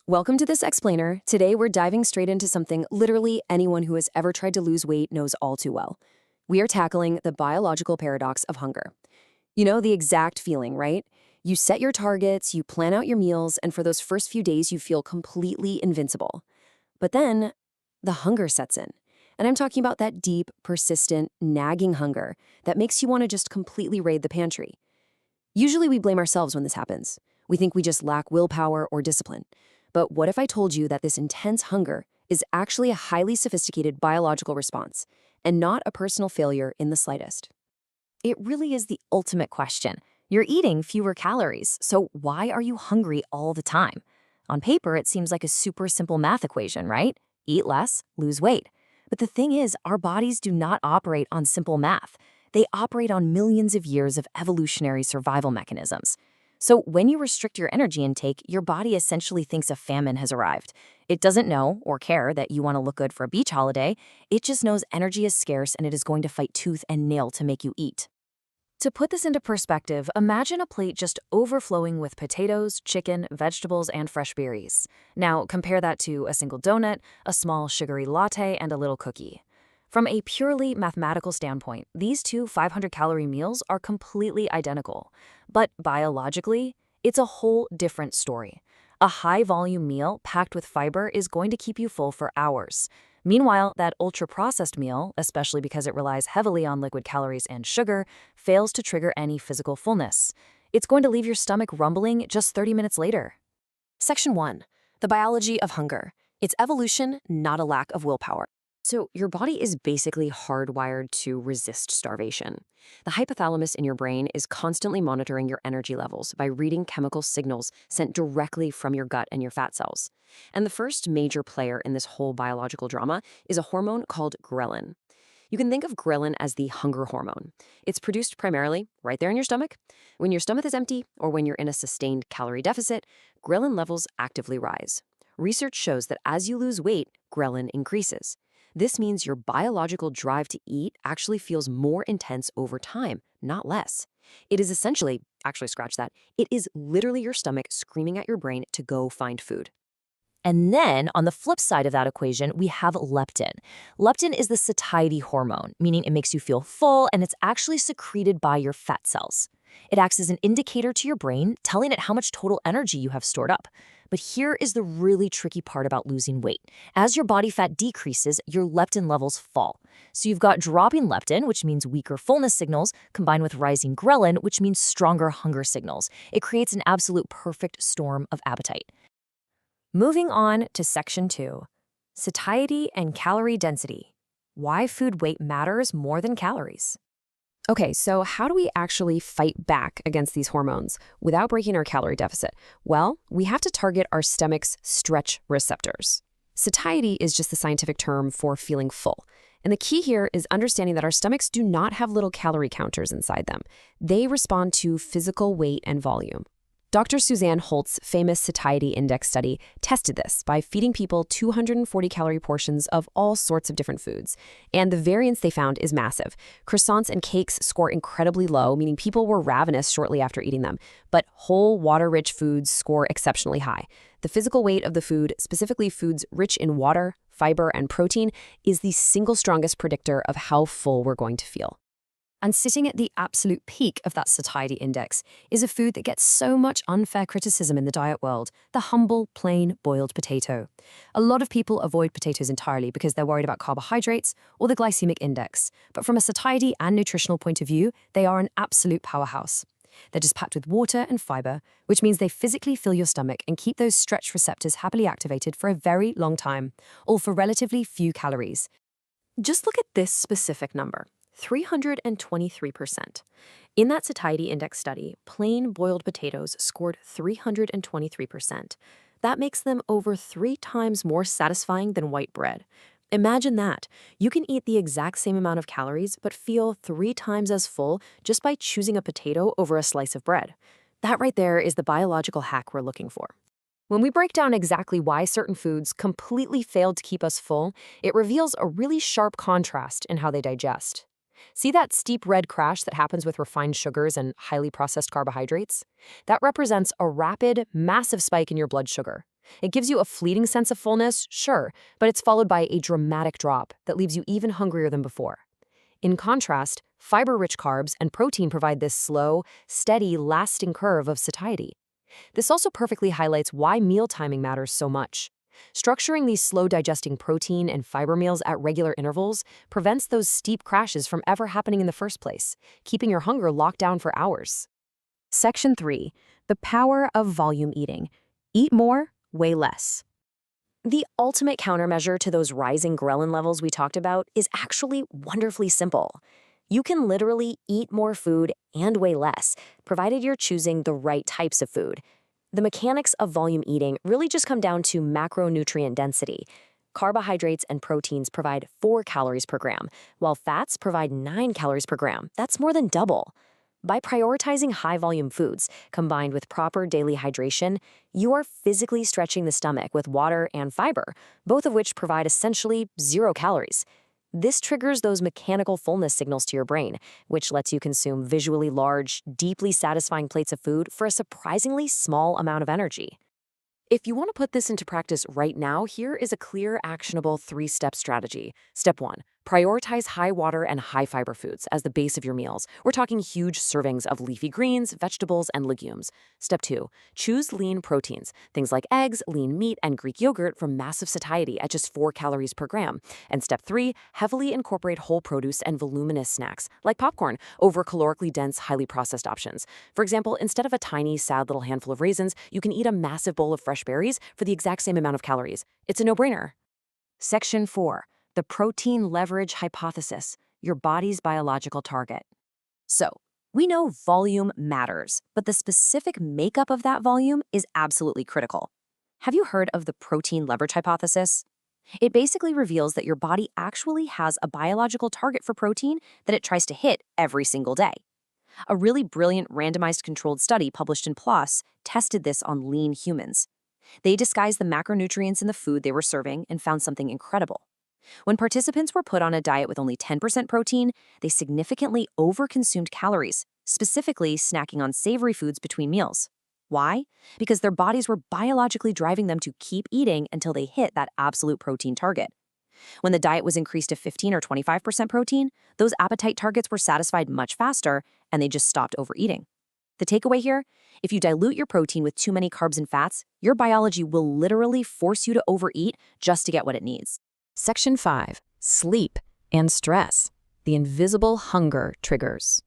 Welcome to this explainer. Today we're diving straight into something literally anyone who has ever tried to lose weight knows all too well. We are tackling the biological paradox of hunger. You know the exact feeling, right? You set your targets, you plan out your meals, and for those first few days you feel completely invincible. But then the hunger sets in. And I'm talking about that deep, persistent, nagging hunger that makes you want to just completely raid the pantry. Usually we blame ourselves when this happens. We think we just lack willpower or discipline. But what if I told you that this intense hunger is actually a highly sophisticated biological response and not a personal failure in the slightest? It really is the ultimate question. You're eating fewer calories, so why are you hungry all the time? On paper, it seems like a super simple math equation, right? Eat less, lose weight. But the thing is, our bodies do not operate on simple math. They operate on millions of years of evolutionary survival mechanisms. So when you restrict your energy intake, your body essentially thinks a famine has arrived. It doesn't know or care that you want to look good for a beach holiday. It just knows energy is scarce and it is going to fight tooth and nail to make you eat. To put this into perspective, imagine a plate just overflowing with potatoes, chicken, vegetables, and fresh berries. Now compare that to a single donut, a small sugary latte, and a little cookie. From a purely mathematical standpoint, these two 500-calorie meals are completely identical. But biologically, it's a whole different story. A high-volume meal packed with fiber is going to keep you full for hours. Meanwhile, that ultra-processed meal, especially because it relies heavily on liquid calories and sugar, fails to trigger any physical fullness. It's going to leave your stomach rumbling just 30 minutes later. Section 1. The biology of hunger. It's evolution, not a lack of willpower. So your body is basically hardwired to resist starvation. The hypothalamus in your brain is constantly monitoring your energy levels by reading chemical signals sent directly from your gut and your fat cells. And the first major player in this whole biological drama is a hormone called ghrelin. You can think of ghrelin as the hunger hormone. It's produced primarily right there in your stomach. When your stomach is empty or when you're in a sustained calorie deficit, ghrelin levels actively rise. Research shows that as you lose weight, ghrelin increases. This means your biological drive to eat actually feels more intense over time, not less. It is essentially, actually scratch that, it is literally your stomach screaming at your brain to go find food. And then, on the flip side of that equation, we have leptin. Leptin is the satiety hormone, meaning it makes you feel full and it's actually secreted by your fat cells. It acts as an indicator to your brain, telling it how much total energy you have stored up. But here is the really tricky part about losing weight. As your body fat decreases, your leptin levels fall. So you've got dropping leptin, which means weaker fullness signals, combined with rising ghrelin, which means stronger hunger signals. It creates an absolute perfect storm of appetite. Moving on to Section 2, Satiety and Calorie Density. Why food weight matters more than calories. Okay, so how do we actually fight back against these hormones without breaking our calorie deficit? Well, we have to target our stomach's stretch receptors. Satiety is just the scientific term for feeling full. And the key here is understanding that our stomachs do not have little calorie counters inside them. They respond to physical weight and volume. Dr. Suzanne Holt's famous satiety index study tested this by feeding people 240-calorie portions of all sorts of different foods. And the variance they found is massive. Croissants and cakes score incredibly low, meaning people were ravenous shortly after eating them. But whole, water-rich foods score exceptionally high. The physical weight of the food, specifically foods rich in water, fiber, and protein, is the single strongest predictor of how full we're going to feel. And sitting at the absolute peak of that satiety index is a food that gets so much unfair criticism in the diet world, the humble, plain, boiled potato. A lot of people avoid potatoes entirely because they're worried about carbohydrates or the glycemic index. But from a satiety and nutritional point of view, they are an absolute powerhouse. They're just packed with water and fiber, which means they physically fill your stomach and keep those stretch receptors happily activated for a very long time, all for relatively few calories. Just look at this specific number. 323%. In that satiety index study, plain boiled potatoes scored 323%. That makes them over 3 times more satisfying than white bread. Imagine that. You can eat the exact same amount of calories, but feel 3 times as full just by choosing a potato over a slice of bread. That right there is the biological hack we're looking for. When we break down exactly why certain foods completely failed to keep us full, it reveals a really sharp contrast in how they digest. See that steep red crash that happens with refined sugars and highly processed carbohydrates? That represents a rapid, massive spike in your blood sugar. It gives you a fleeting sense of fullness, sure, but it's followed by a dramatic drop that leaves you even hungrier than before. In contrast, fiber-rich carbs and protein provide this slow, steady, lasting curve of satiety. This also perfectly highlights why meal timing matters so much. Structuring these slow-digesting protein and fiber meals at regular intervals prevents those steep crashes from ever happening in the first place, keeping your hunger locked down for hours. Section 3. The power of volume eating. Eat more, weigh less. The ultimate countermeasure to those rising ghrelin levels we talked about is actually wonderfully simple. You can literally eat more food and weigh less, provided you're choosing the right types of food. The mechanics of volume eating really just come down to macronutrient density. Carbohydrates and proteins provide 4 calories per gram, while fats provide 9 calories per gram. That's more than double. By prioritizing high-volume foods, combined with proper daily hydration, you are physically stretching the stomach with water and fiber, both of which provide essentially 0 calories. This triggers those mechanical fullness signals to your brain, which lets you consume visually large, deeply satisfying plates of food for a surprisingly small amount of energy. If you want to put this into practice right now, here is a clear, actionable 3-step strategy. Step 1. Prioritize high water and high fiber foods as the base of your meals. We're talking huge servings of leafy greens, vegetables, and legumes. Step 2. Choose lean proteins, things like eggs, lean meat, and Greek yogurt for massive satiety at just 4 calories per gram. And Step 3. Heavily incorporate whole produce and voluminous snacks, like popcorn, over calorically dense, highly processed options. For example, instead of a tiny, sad little handful of raisins, you can eat a massive bowl of fresh berries for the exact same amount of calories. It's a no-brainer. Section 4. The protein leverage hypothesis, your body's biological target. So, we know volume matters, but the specific makeup of that volume is absolutely critical. Have you heard of the protein leverage hypothesis? It basically reveals that your body actually has a biological target for protein that it tries to hit every single day. A really brilliant randomized controlled study published in PLOS tested this on lean humans. They disguised the macronutrients in the food they were serving and found something incredible. When participants were put on a diet with only 10% protein, they significantly overconsumed calories, specifically snacking on savory foods between meals. Why? Because their bodies were biologically driving them to keep eating until they hit that absolute protein target. When the diet was increased to 15 or 25% protein, those appetite targets were satisfied much faster, and they just stopped overeating. The takeaway here? If you dilute your protein with too many carbs and fats, your biology will literally force you to overeat just to get what it needs. Section 5. Sleep and stress. The invisible hunger triggers.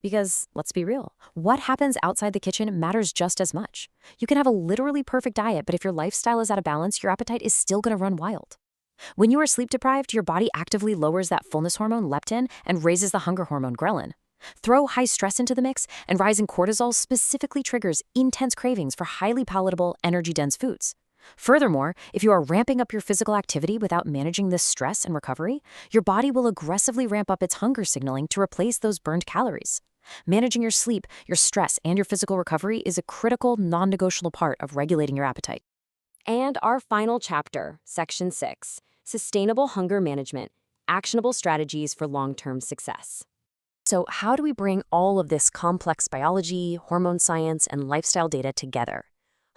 Because, let's be real, what happens outside the kitchen matters just as much. You can have a literally perfect diet, but if your lifestyle is out of balance, your appetite is still going to run wild. When you are sleep deprived, your body actively lowers that fullness hormone, leptin, and raises the hunger hormone, ghrelin. Throw high stress into the mix, and rising cortisol specifically triggers intense cravings for highly palatable, energy-dense foods. Furthermore, if you are ramping up your physical activity without managing this stress and recovery, your body will aggressively ramp up its hunger signaling to replace those burned calories. Managing your sleep, your stress, and your physical recovery is a critical, non-negotiable part of regulating your appetite. And our final chapter, Section 6, Sustainable Hunger Management, Actionable Strategies for Long-Term Success. So how do we bring all of this complex biology, hormone science, and lifestyle data together?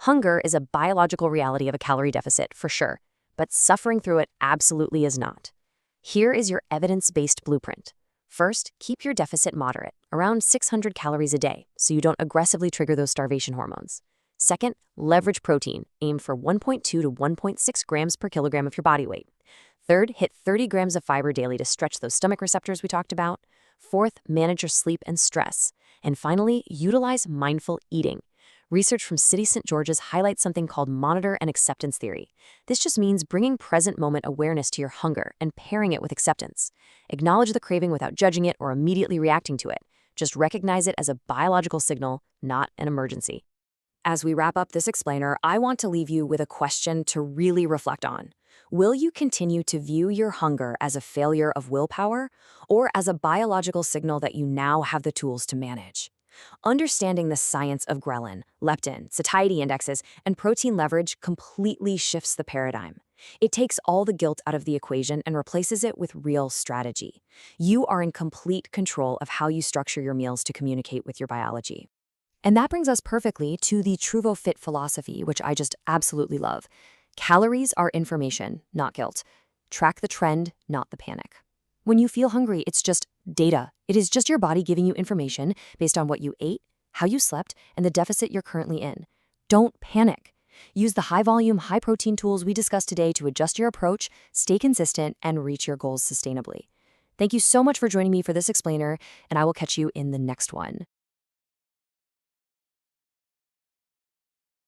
Hunger is a biological reality of a calorie deficit, for sure, but suffering through it absolutely is not. Here is your evidence-based blueprint. First, keep your deficit moderate, around 600 calories a day, so you don't aggressively trigger those starvation hormones. Second, leverage protein. Aim for 1.2 to 1.6 grams per kilogram of your body weight. Third, hit 30 grams of fiber daily to stretch those stomach receptors we talked about. Fourth, manage your sleep and stress. And finally, utilize mindful eating. Research from City St. George's highlights something called monitor and acceptance theory. This just means bringing present moment awareness to your hunger and pairing it with acceptance. Acknowledge the craving without judging it or immediately reacting to it. Just recognize it as a biological signal, not an emergency. As we wrap up this explainer, I want to leave you with a question to really reflect on. Will you continue to view your hunger as a failure of willpower or as a biological signal that you now have the tools to manage? Understanding the science of ghrelin, leptin, satiety indexes, and protein leverage completely shifts the paradigm. It takes all the guilt out of the equation and replaces it with real strategy. You are in complete control of how you structure your meals to communicate with your biology. And that brings us perfectly to the TruvoFit philosophy, which I just absolutely love. Calories are information, not guilt. Track the trend, not the panic. When you feel hungry, it's just data. It is just your body giving you information based on what you ate, how you slept, and the deficit you're currently in. Don't panic. Use the high-volume, high-protein tools we discussed today to adjust your approach, stay consistent, and reach your goals sustainably. Thank you so much for joining me for this explainer, and I will catch you in the next one.